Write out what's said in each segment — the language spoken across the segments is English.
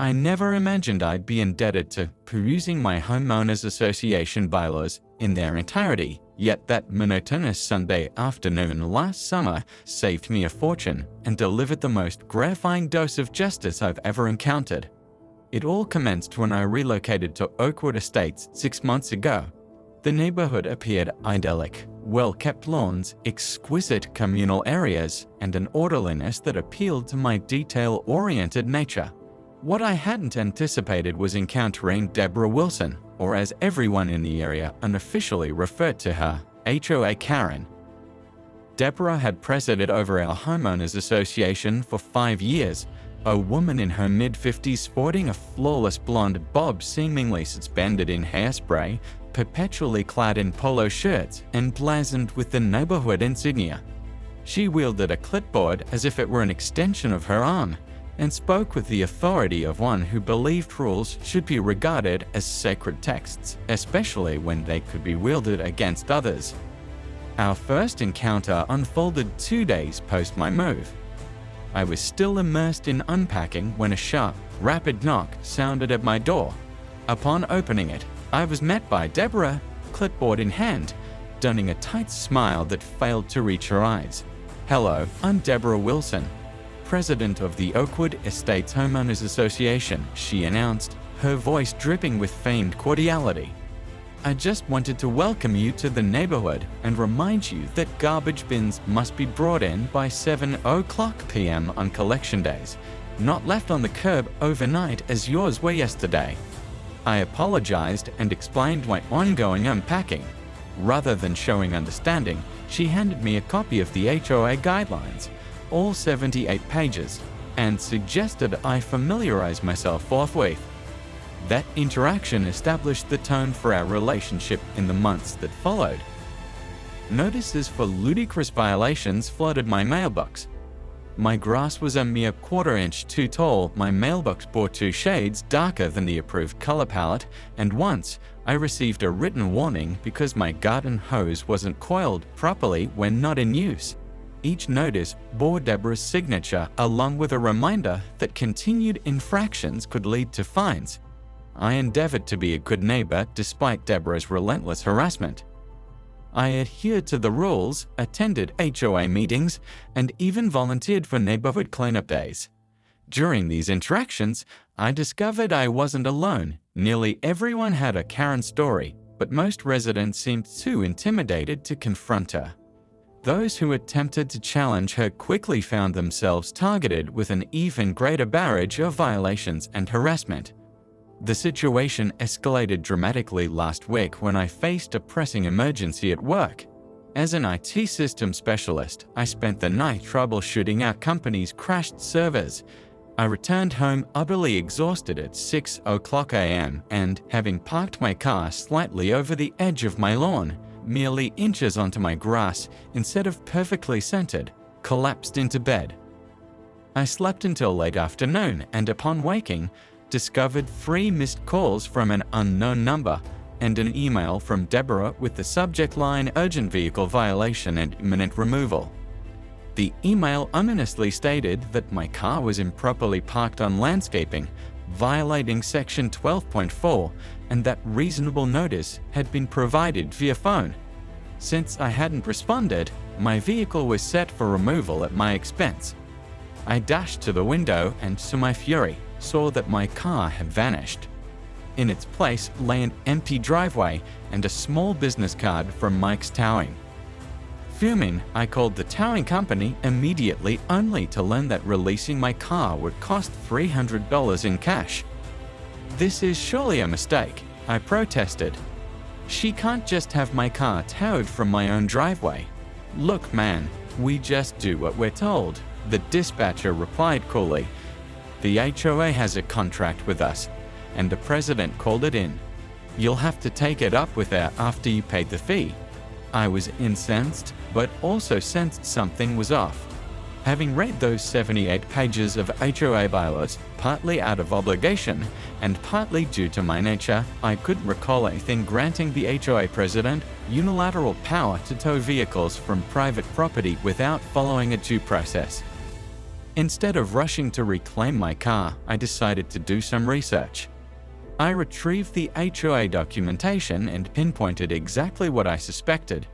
I never imagined I'd be indebted to perusing my homeowners association bylaws in their entirety, yet that monotonous Sunday afternoon last summer saved me a fortune and delivered the most gratifying dose of justice I've ever encountered. It all commenced when I relocated to Oakwood Estates 6 months ago. The neighborhood appeared idyllic, well-kept lawns, exquisite communal areas, and an orderliness that appealed to my detail-oriented nature. What I hadn't anticipated was encountering Deborah Wilson, or as everyone in the area unofficially referred to her, HOA Karen. Deborah had presided over our homeowners association for 5 years, a woman in her mid-50s sporting a flawless blonde bob seemingly suspended in hairspray, perpetually clad in polo shirts and blazoned with the neighborhood insignia. She wielded a clipboard as if it were an extension of her arm, and spoke with the authority of one who believed rules should be regarded as sacred texts, especially when they could be wielded against others. Our first encounter unfolded 2 days post my move. I was still immersed in unpacking when a sharp, rapid knock sounded at my door. Upon opening it, I was met by Deborah, clipboard in hand, donning a tight smile that failed to reach her eyes. "Hello, I'm Deborah Wilson, president of the Oakwood Estates Homeowners Association," she announced, her voice dripping with feigned cordiality. "I just wanted to welcome you to the neighborhood and remind you that garbage bins must be brought in by 7:00 p.m. on collection days, not left on the curb overnight as yours were yesterday." I apologized and explained my ongoing unpacking. Rather than showing understanding, she handed me a copy of the HOA guidelines, all 78 pages, and suggested I familiarize myself forthwith. That interaction established the tone for our relationship in the months that followed. Notices for ludicrous violations flooded my mailbox. My grass was a mere 1/4 inch too tall, my mailbox bore 2 shades darker than the approved color palette, and once I received a written warning because my garden hose wasn't coiled properly when not in use. Each notice bore Deborah's signature, along with a reminder that continued infractions could lead to fines. I endeavored to be a good neighbor despite Deborah's relentless harassment. I adhered to the rules, attended HOA meetings, and even volunteered for neighborhood cleanup days. During these interactions, I discovered I wasn't alone. Nearly everyone had a Karen story, but most residents seemed too intimidated to confront her. Those who attempted to challenge her quickly found themselves targeted with an even greater barrage of violations and harassment. The situation escalated dramatically last week when I faced a pressing emergency at work. As an IT system specialist, I spent the night troubleshooting our company's crashed servers. I returned home utterly exhausted at 6:00 a.m. and, having parked my car slightly over the edge of my lawn, merely inches onto my grass instead of perfectly centered, collapsed into bed. I slept until late afternoon and upon waking, discovered 3 missed calls from an unknown number and an email from Deborah with the subject line "Urgent Vehicle Violation and Imminent Removal." The email ominously stated that my car was improperly parked on landscaping, violating Section 12.4, and that reasonable notice had been provided via phone. Since I hadn't responded, my vehicle was set for removal at my expense. I dashed to the window and, to my fury, saw that my car had vanished. In its place lay an empty driveway and a small business card from Mike's Towing. Fuming, I called the towing company immediately, only to learn that releasing my car would cost $300 in cash. "This is surely a mistake," I protested. "She can't just have my car towed from my own driveway." "Look, man, we just do what we're told," the dispatcher replied coolly. "The HOA has a contract with us, and the president called it in. You'll have to take it up with her after you paid the fee." I was incensed, but also sensed something was off. Having read those 78 pages of HOA bylaws, partly out of obligation and partly due to my nature, I couldn't recall anything granting the HOA president unilateral power to tow vehicles from private property without following a due process. Instead of rushing to reclaim my car, I decided to do some research. I retrieved the HOA documentation and pinpointed exactly what I suspected.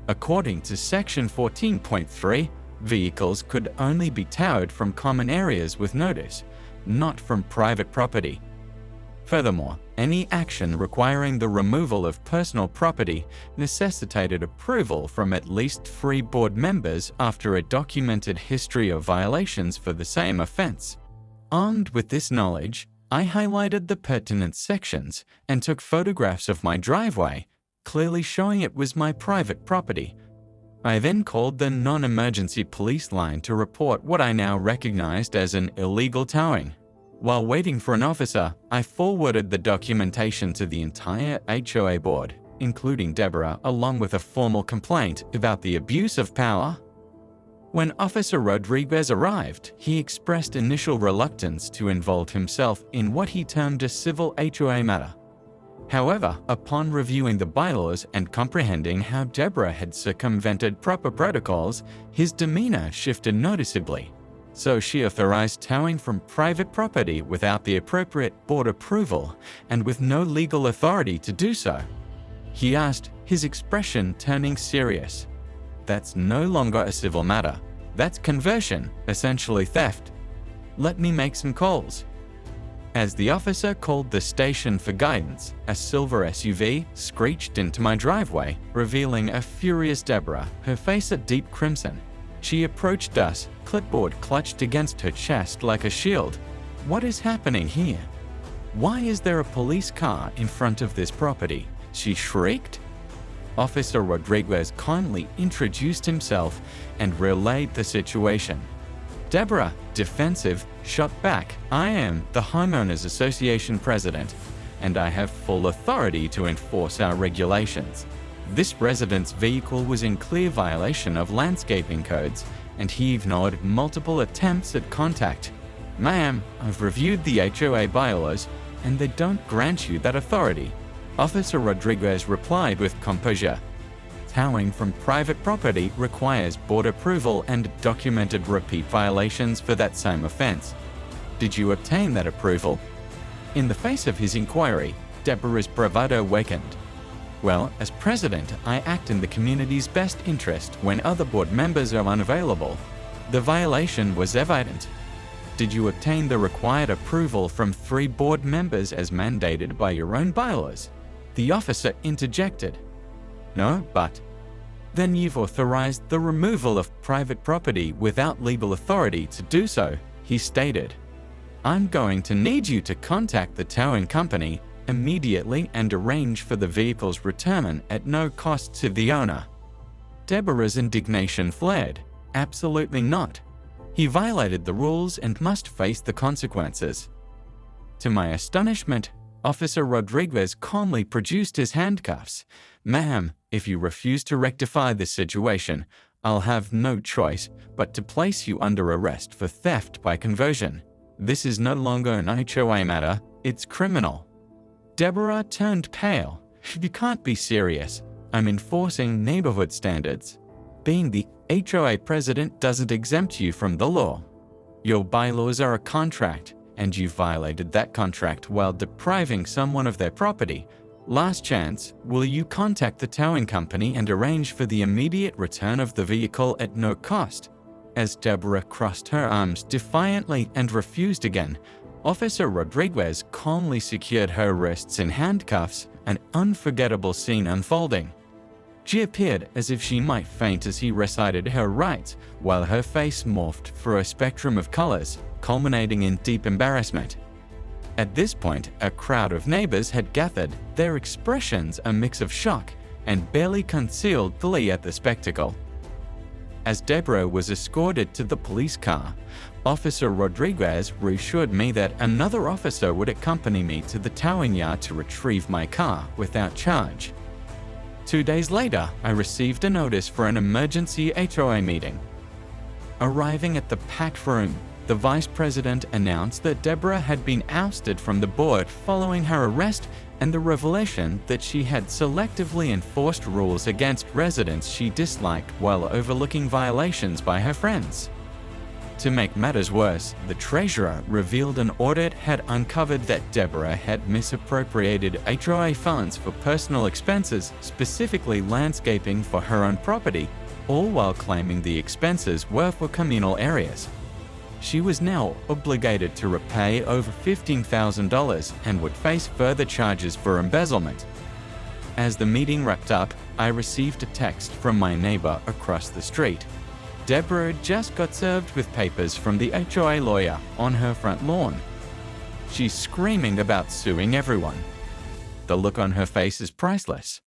According to Section 14.3, vehicles could only be towed from common areas with notice, not from private property. Furthermore, any action requiring the removal of personal property necessitated approval from at least 3 board members after a documented history of violations for the same offense. Armed with this knowledge, I highlighted the pertinent sections and took photographs of my driveway, clearly showing it was my private property. I then called the non-emergency police line to report what I now recognized as an illegal towing. While waiting for an officer, I forwarded the documentation to the entire HOA board, including Deborah, along with a formal complaint about the abuse of power. When Officer Rodriguez arrived, he expressed initial reluctance to involve himself in what he termed a civil HOA matter. However, upon reviewing the bylaws and comprehending how Deborah had circumvented proper protocols, his demeanor shifted noticeably. So she authorized towing from private property without the appropriate board approval and with no legal authority to do so. He asked, his expression turning serious. That's no longer a civil matter. That's conversion, essentially theft. Let me make some calls. As the officer called the station for guidance, a silver SUV screeched into my driveway, revealing a furious Deborah, her face a deep crimson. She approached us, clipboard clutched against her chest like a shield. What is happening here? Why is there a police car in front of this property? She shrieked. Officer Rodriguez kindly introduced himself and relayed the situation. Deborah, defensive, shot back, I am the Homeowners Association president, and I have full authority to enforce our regulations. This resident's vehicle was in clear violation of landscaping codes, and he ignored multiple attempts at contact. Ma'am, I've reviewed the HOA bylaws, and they don't grant you that authority. Officer Rodriguez replied with composure. Towing from private property requires board approval and documented repeat violations for that same offense. Did you obtain that approval? In the face of his inquiry, Deborah's bravado weakened. Well, as president, I act in the community's best interest when other board members are unavailable. The violation was evident. Did you obtain the required approval from 3 board members as mandated by your own bylaws? The officer interjected. No, but. Then you've authorized the removal of private property without legal authority to do so, he stated. I'm going to need you to contact the towing company immediately and arrange for the vehicle's return at no cost to the owner. Deborah's indignation flared. Absolutely not. He violated the rules and must face the consequences. To my astonishment, Officer Rodriguez calmly produced his handcuffs. Ma'am, if you refuse to rectify this situation, I'll have no choice but to place you under arrest for theft by conversion. This is no longer an HOA matter, it's criminal. Deborah turned pale. You can't be serious. I'm enforcing neighborhood standards. Being the HOA president doesn't exempt you from the law. Your bylaws are a contract, and you violated that contract while depriving someone of their property. Last chance, will you contact the towing company and arrange for the immediate return of the vehicle at no cost? As Deborah crossed her arms defiantly and refused again, Officer Rodriguez calmly secured her wrists in handcuffs, an unforgettable scene unfolding. She appeared as if she might faint as he recited her rights, while her face morphed through a spectrum of colors, culminating in deep embarrassment. At this point, a crowd of neighbors had gathered, their expressions a mix of shock and barely concealed glee at the spectacle. As Deborah was escorted to the police car, Officer Rodriguez reassured me that another officer would accompany me to the towing yard to retrieve my car without charge. 2 days later, I received a notice for an emergency HOA meeting. Arriving at the packed room, the vice president announced that Deborah had been ousted from the board following her arrest and the revelation that she had selectively enforced rules against residents she disliked while overlooking violations by her friends. To make matters worse, the treasurer revealed an audit had uncovered that Deborah had misappropriated HOA funds for personal expenses, specifically landscaping for her own property, all while claiming the expenses were for communal areas. She was now obligated to repay over $15,000 and would face further charges for embezzlement. As the meeting wrapped up, I received a text from my neighbor across the street. Deborah just got served with papers from the HOA lawyer on her front lawn. She's screaming about suing everyone. The look on her face is priceless.